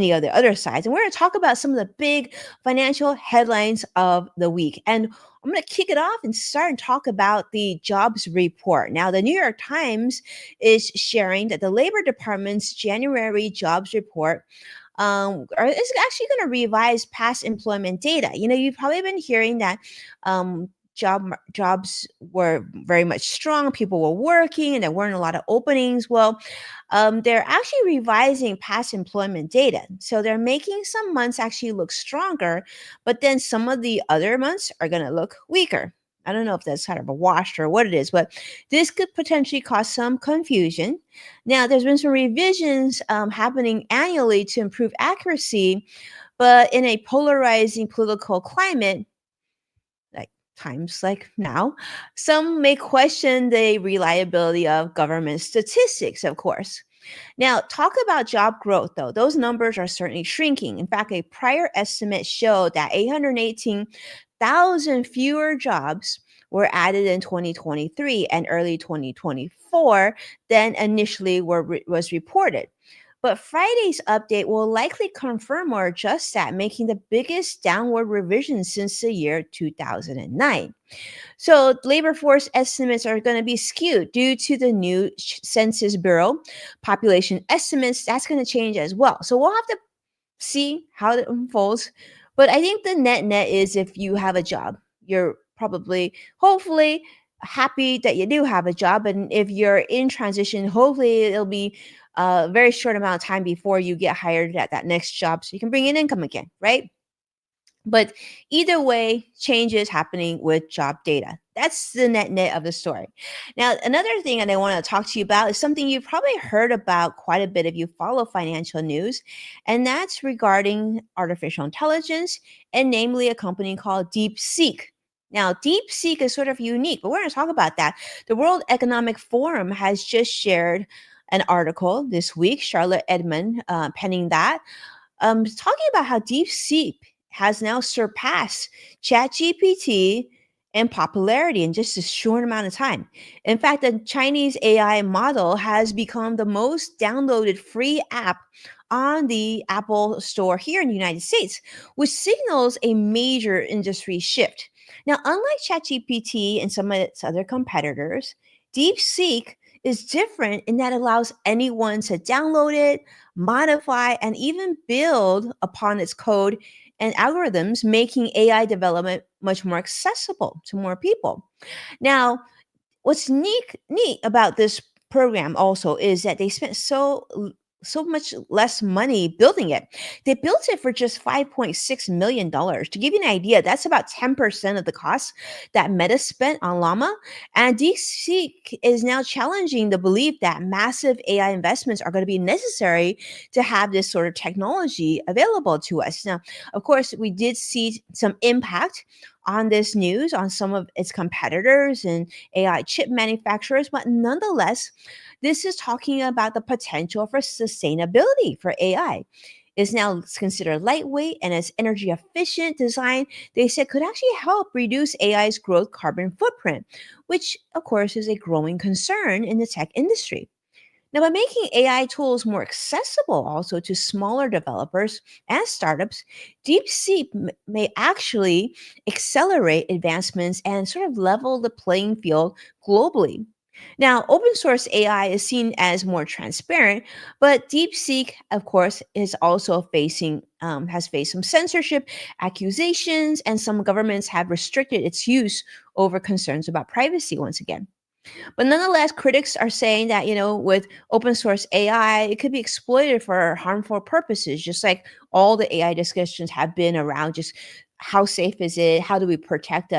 any of the other sides. And we're going to talk about some of the big financial headlines of the week. And I'm going to kick it off and start and talk about the jobs report. Now, the New York Times is sharing that the Labor Department's January jobs report is actually going to revise past employment data. You've probably been hearing that jobs were very much strong. People were working, and there weren't a lot of openings. Well, they're actually revising past employment data, so they're making some months actually look stronger, but then some of the other months are going to look weaker. I don't know if that's kind of a wash or what it is, but this could potentially cause some confusion. Now, there's been some revisions happening annually to improve accuracy, but in a polarizing political climate, like times like now, some may question the reliability of government statistics, of course. Now, talk about job growth, though. Those numbers are certainly shrinking. In fact, a prior estimate showed that 818,000 fewer jobs were added in 2023 and early 2024 than initially was reported. But Friday's update will likely confirm or adjust that, making the biggest downward revision since the year 2009. So labor force estimates are going to be skewed due to the new Census Bureau population estimates. That's going to change as well. So we'll have to see how it unfolds. But I think the net is, if you have a job, you're probably, hopefully, happy that you do have a job. And if you're in transition, hopefully it'll be a very short amount of time before you get hired at that next job so you can bring in income again, right? But either way, change is happening with job data. That's the net of the story. Now, another thing that I want to talk to you about is something you've probably heard about quite a bit if you follow financial news, and that's regarding artificial intelligence, and namely a company called Deepseek. Now, Deepseek is sort of unique, but we're going to talk about that. The World Economic Forum has just shared an article this week, Charlotte Edmond penning that, talking about how DeepSeek has now surpassed ChatGPT in popularity in just a short amount of time. In fact, the Chinese AI model has become the most downloaded free app on the Apple Store here in the United States, which signals a major industry shift. Now, unlike ChatGPT and some of its other competitors, DeepSeek is different in that it allows anyone to download it, modify, and even build upon its code and algorithms, making AI development much more accessible to more people. Now, what's neat about this program also is that they spent so much less money building it. They built it for just $5.6 million. To give you an idea, that's about 10% of the cost that Meta spent on Llama. And DeepSeek is now challenging the belief that massive AI investments are going to be necessary to have this sort of technology available to us. Now, of course, we did see some impact on this news on some of its competitors and AI chip manufacturers, but nonetheless, this is talking about the potential for sustainability for AI. It's now considered lightweight and its energy efficient design, they said, could actually help reduce AI's growth carbon footprint, which, of course, is a growing concern in the tech industry. Now, by making AI tools more accessible also to smaller developers and startups, DeepSeek may actually accelerate advancements and sort of level the playing field globally. Now, open source AI is seen as more transparent, but DeepSeek, of course, is also has faced some censorship accusations, and some governments have restricted its use over concerns about privacy once again. But nonetheless, critics are saying that, with open source AI, it could be exploited for harmful purposes, just like all the AI discussions have been around just how safe is it? How do we protect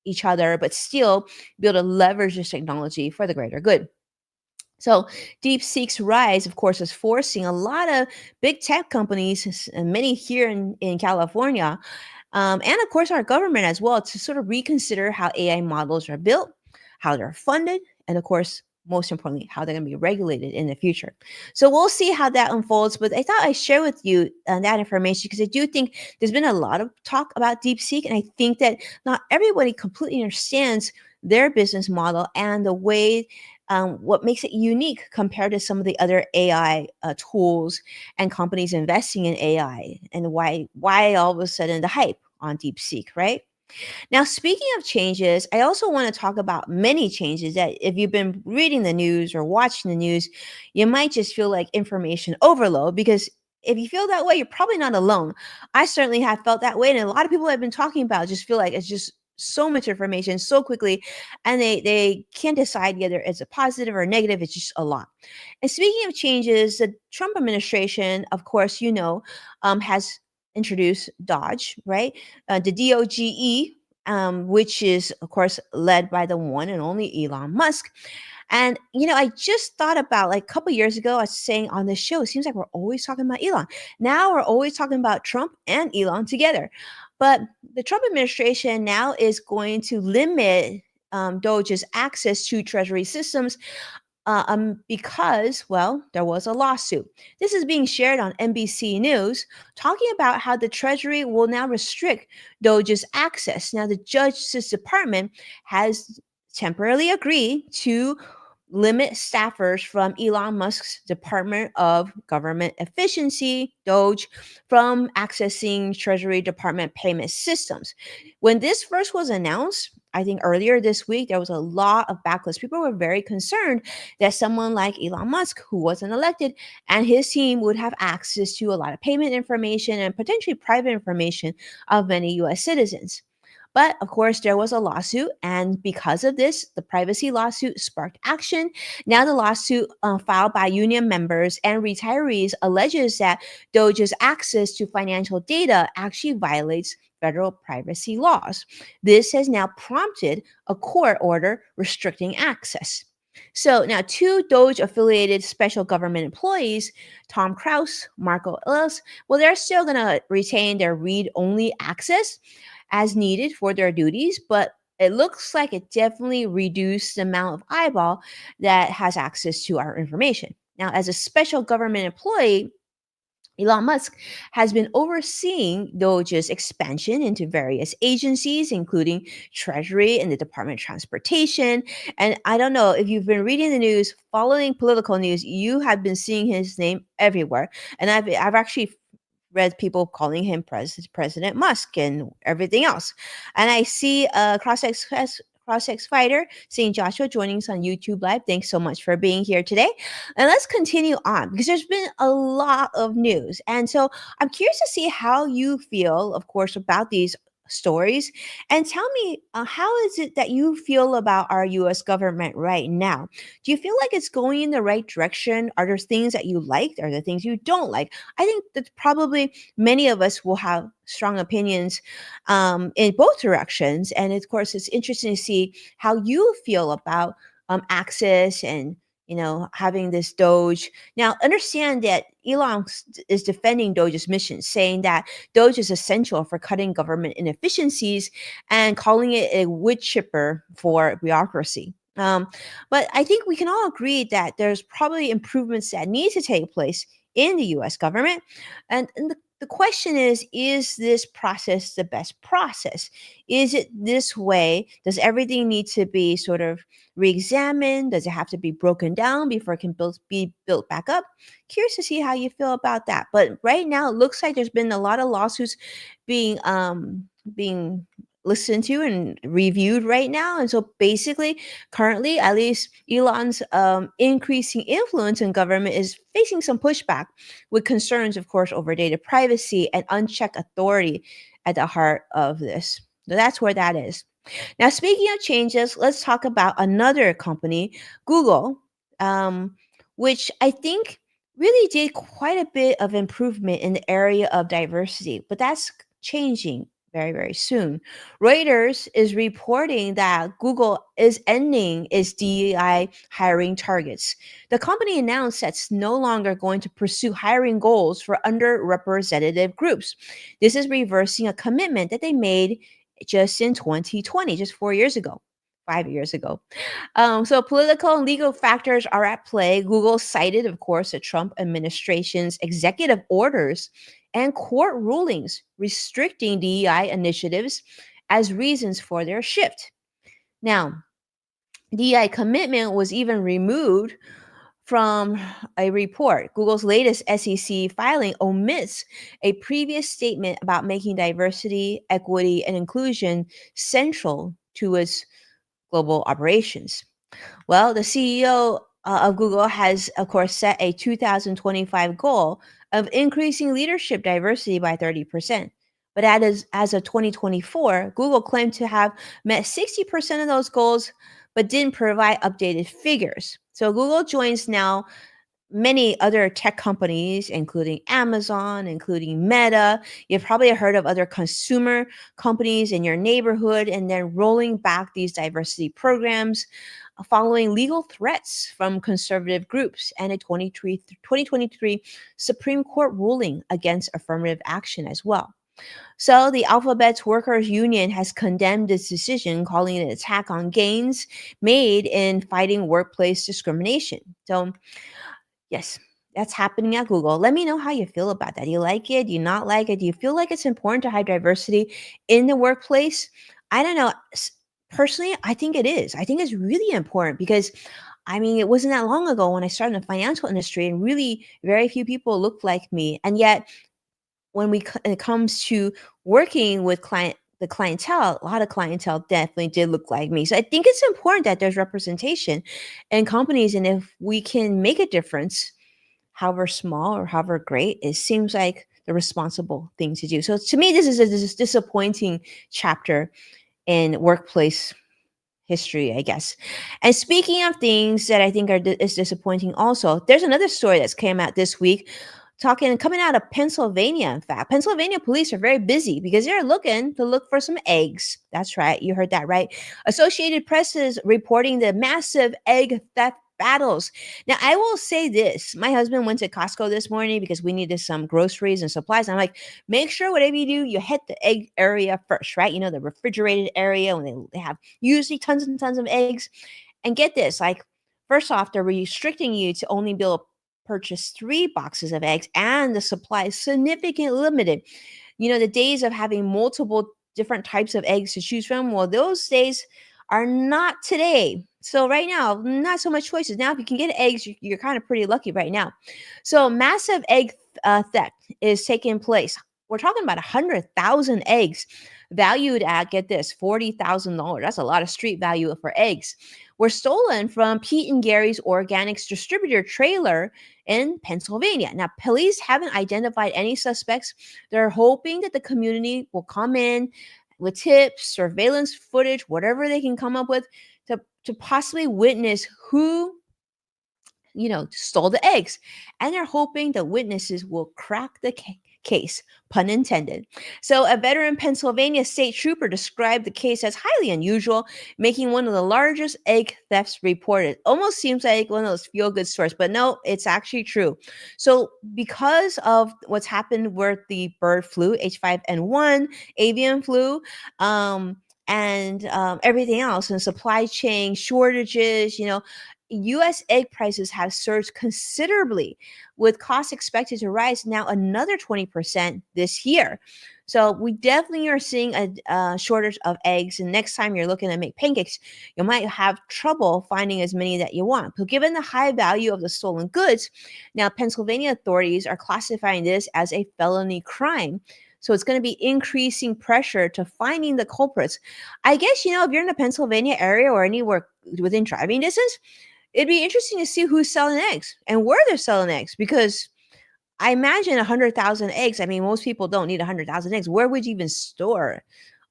each other, but still be able to leverage this technology for the greater good? So DeepSeek's rise, of course, is forcing a lot of big tech companies, and many here in California, and of course our government as well, to sort of reconsider how AI models are built, how they're funded, and of course, most importantly, how they're going to be regulated in the future. So we'll see how that unfolds. But I thought I'd share with you that information because I do think there's been a lot of talk about DeepSeek, and I think that not everybody completely understands their business model and the way what makes it unique compared to some of the other AI tools and companies investing in AI, and why all of a sudden the hype on DeepSeek, right? Now, speaking of changes, I also want to talk about many changes that if you've been reading the news or watching the news, you might just feel like information overload because if you feel that way, you're probably not alone. I certainly have felt that way. And a lot of people I've been talking about just feel like it's just so much information so quickly and they can't decide whether it's a positive or a negative. It's just a lot. And speaking of changes, the Trump administration, of course, has introduced DOGE, right? The DOGE, which is, of course, led by the one and only Elon Musk. And, I just thought about like a couple years ago, I was saying on this show, it seems like we're always talking about Elon. Now we're always talking about Trump and Elon together. But the Trump administration now is going to limit DOGE's access to Treasury systems because, well, there was a lawsuit. This is being shared on NBC News, talking about how the Treasury will now restrict DOGE's access. Now, the Justice Department has temporarily agreed to limit staffers from Elon Musk's Department of Government Efficiency, DOGE, from accessing Treasury Department payment systems. When this first was announced, I think earlier this week, there was a lot of backlash. People were very concerned that someone like Elon Musk, who wasn't elected, and his team would have access to a lot of payment information and potentially private information of many US citizens. But of course, there was a lawsuit, and because of this, the privacy lawsuit sparked action. Now, the lawsuit filed by union members and retirees alleges that DOGE's access to financial data actually violates federal privacy laws. This has now prompted a court order restricting access. So now, two DOGE affiliated special government employees, Tom Kraus, Marco Ellis, well, they're still going to retain their read only access as needed for their duties, but it looks like it definitely reduced the amount of eyeball that has access to our information. Now, as a special government employee, Elon Musk has been overseeing DOGE's expansion into various agencies, including Treasury and the Department of Transportation. And I don't know if you've been reading the news, following political news, you have been seeing his name everywhere. And I've actually read people calling him President Musk and everything else. And I see CrossX Fighter, St. Joshua joining us on YouTube Live. Thanks so much for being here today. And let's continue on because there's been a lot of news. And so I'm curious to see how you feel, of course, about these stories. And tell me, how is it that you feel about our US government right now? Do you feel like it's going in the right direction? Are there things that you like? Are there things you don't like? I think that probably many of us will have strong opinions in both directions. And of course, it's interesting to see how you feel about access and having this Doge. Now, understand that Elon is defending Doge's mission, saying that Doge is essential for cutting government inefficiencies and calling it a wood chipper for bureaucracy. But I think we can all agree that there's probably improvements that need to take place in the US government. And the question is this process the best process? Is it this way? Does everything need to be sort of re-examined? Does it have to be broken down before it can be built back up? Curious to see how you feel about that. But right now, it looks like there's been a lot of lawsuits being listened to and reviewed right now. And so basically, currently, at least Elon's increasing influence in government is facing some pushback with concerns, of course, over data privacy and unchecked authority at the heart of this. So that's where that is. Now, speaking of changes, let's talk about another company, Google, which I think really did quite a bit of improvement in the area of diversity, but that's changing very, very soon. Reuters is reporting that Google is ending its DEI hiring targets. The company announced that it's no longer going to pursue hiring goals for underrepresented groups. This is reversing a commitment that they made just in 2020, just 4 years ago. 5 years ago. So political and legal factors are at play. Google cited, of course, the Trump administration's executive orders and court rulings restricting DEI initiatives as reasons for their shift. Now, DEI commitment was even removed from a report. Google's latest SEC filing omits a previous statement about making diversity, equity, and inclusion central to its global operations. Well, the CEO of Google has, of course, set a 2025 goal of increasing leadership diversity by 30%. But as of 2024, Google claimed to have met 60% of those goals, but didn't provide updated figures. So Google joins now many other tech companies, including Amazon, including Meta. You've probably heard of other consumer companies in your neighborhood, and then rolling back these diversity programs following legal threats from conservative groups and a 2023 Supreme Court ruling against affirmative action as well. So the Alphabet's Workers Union has condemned this decision, calling it an attack on gains made in fighting workplace discrimination. So yes, that's happening at Google. Let me know how you feel about that. Do you like it? Do you not like it? Do you feel like it's important to have diversity in the workplace? I don't know. Personally, I think it is. I think it's really important because I mean, it wasn't that long ago when I started in the financial industry and really very few people looked like me. And yet, when it comes to working with the clientele, a lot of clientele definitely did look like me. So I think it's important that there's representation in companies. And if we can make a difference, however small or however great, it seems like the responsible thing to do. So to me, this is a disappointing chapter in workplace history, I guess. And speaking of things that I think is disappointing, also, there's another story that's came out this week coming out of Pennsylvania. In fact, Pennsylvania police are very busy because they're looking to look for some eggs. That's right, you heard that right. Associated Press is reporting the massive egg theft battles. Now, I will say this: my husband went to Costco this morning because we needed some groceries and supplies. I'm like, make sure whatever you do, you hit the egg area first, right? You know, the refrigerated area when they have usually tons and tons of eggs. And get this, like, first off, they're restricting you to only be able to purchase 3 boxes of eggs, and the supply is significantly limited. You know, the days of having multiple different types of eggs to choose from, well, those days are not today. So right now, not so much choices. Now, if you can get eggs, you're kind of pretty lucky right now. So massive egg theft is taking place. We're talking about 100,000 eggs valued at, get this, $40,000. That's a lot of street value for eggs. Were stolen from Pete and Gary's Organics distributor trailer in Pennsylvania. Now, police haven't identified any suspects. They're hoping that the community will come in with tips, surveillance footage, whatever they can come up with to possibly witness who stole the eggs. And they're hoping the witnesses will crack the case, pun intended. So, a veteran Pennsylvania state trooper described the case as highly unusual, making one of the largest egg thefts reported. Almost seems like one of those feel good stories, but no, it's actually true. So, because of what's happened with the bird flu, H5N1, avian flu, and everything else, and supply chain shortages, US egg prices have surged considerably, with costs expected to rise now another 20% this year. So we definitely are seeing a shortage of eggs. And next time you're looking to make pancakes, you might have trouble finding as many that you want. But given the high value of the stolen goods, now Pennsylvania authorities are classifying this as a felony crime. So it's going to be increasing pressure to finding the culprits. I guess, if you're in the Pennsylvania area or anywhere within driving distance, it'd be interesting to see who's selling eggs and where they're selling eggs, because I imagine 100,000 eggs. I mean, most people don't need 100,000 eggs. Where would you even store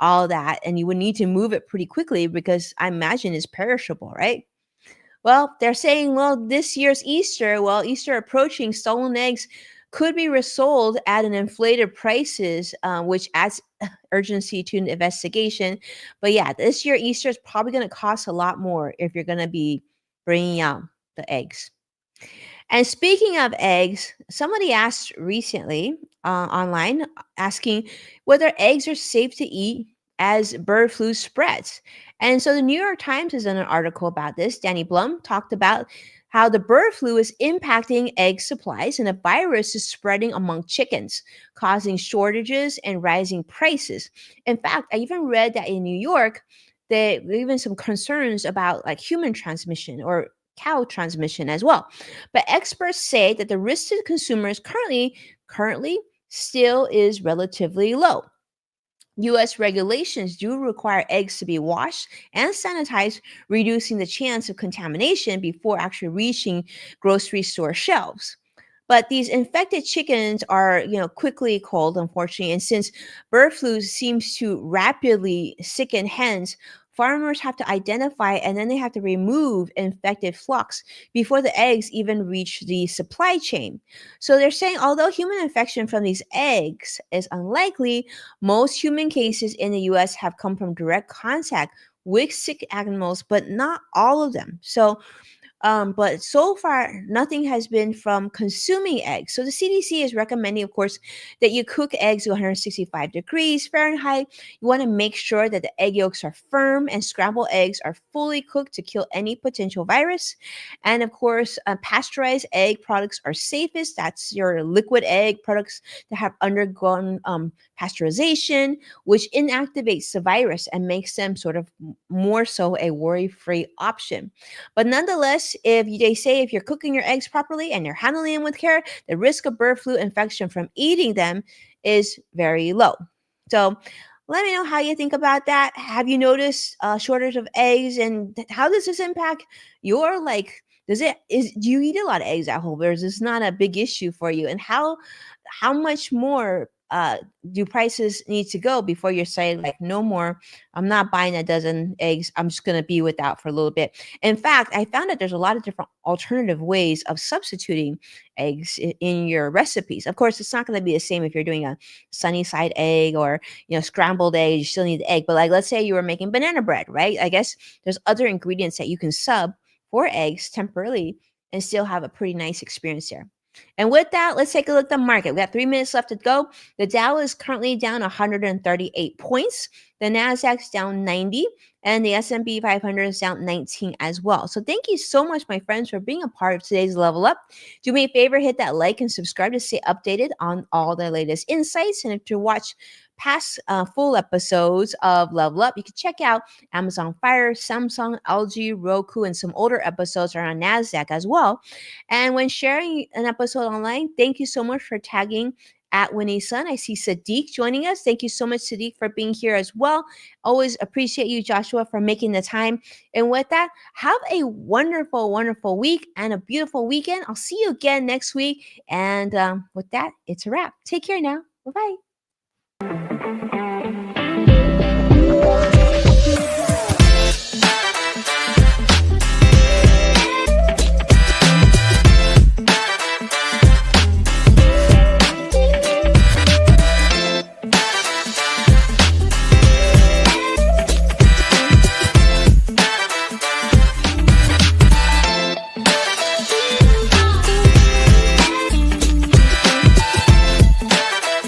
all that? And you would need to move it pretty quickly because I imagine it's perishable, right? Well, they're saying, this year's Easter, Easter approaching, stolen eggs could be resold at an inflated prices, which adds urgency to an investigation. But yeah, this year Easter is probably going to cost a lot more if you're going to be bringing out the eggs. And speaking of eggs, somebody asked recently online asking whether eggs are safe to eat as bird flu spreads. And so the New York Times has done an article about this. Danny Blum talked about how the bird flu is impacting egg supplies and the virus is spreading among chickens, causing shortages and rising prices. In fact, I even read that in New York, even some concerns about like human transmission or cow transmission as well. But experts say that the risk to consumers currently still is relatively low. US regulations do require eggs to be washed and sanitized, reducing the chance of contamination before actually reaching grocery store shelves. But these infected chickens are, quickly culled, unfortunately. And since bird flu seems to rapidly sicken hens, farmers have to identify and then they have to remove infected flocks before the eggs even reach the supply chain. So they're saying although human infection from these eggs is unlikely, most human cases in the US have come from direct contact with sick animals, but not all of them. But so far, nothing has been from consuming eggs. So the CDC is recommending, of course, that you cook eggs to 165 degrees Fahrenheit. You want to make sure that the egg yolks are firm and scrambled eggs are fully cooked to kill any potential virus. And of course, pasteurized egg products are safest. That's your liquid egg products that have undergone pasteurization, which inactivates the virus and makes them sort of more so a worry-free option. But nonetheless, they say if you're cooking your eggs properly and you're handling them with care, the risk of bird flu infection from eating them is very low. So let me know how you think about that. Have you noticed a shortage of eggs, and how does this impact your like? Do you eat a lot of eggs at home, or is this not a big issue for you? And how much more do prices need to go before you're saying like no more? I'm not buying a dozen eggs. I'm just gonna be without for a little bit. In fact, I found that there's a lot of different alternative ways of substituting eggs in your recipes. Of course, it's not going to be the same if you're doing a sunny side egg or scrambled egg. You still need the egg, but like let's say you were making banana bread, right? I guess there's other ingredients that you can sub for eggs temporarily and still have a pretty nice experience there. And with that, let's take a look at the market. We got 3 minutes left to go. The Dow is currently down 138 points. The Nasdaq's down 90, and the S&P 500 is down 19 as well. So thank you so much, my friends, for being a part of today's Level Up. Do me a favor, hit that like and subscribe to stay updated on all the latest insights. And if to watch past full episodes of Level Up, you can check out Amazon Fire, Samsung, LG, Roku, and some older episodes are on NASDAQ as well. And when sharing an episode online, thank you so much for tagging at Winnie Sun. I see Sadiq joining us. Thank you so much, Sadiq, for being here as well. Always appreciate you, Joshua, for making the time. And with that, have a wonderful, wonderful week and a beautiful weekend. I'll see you again next week. And with that, it's a wrap. Take care now. Bye-bye.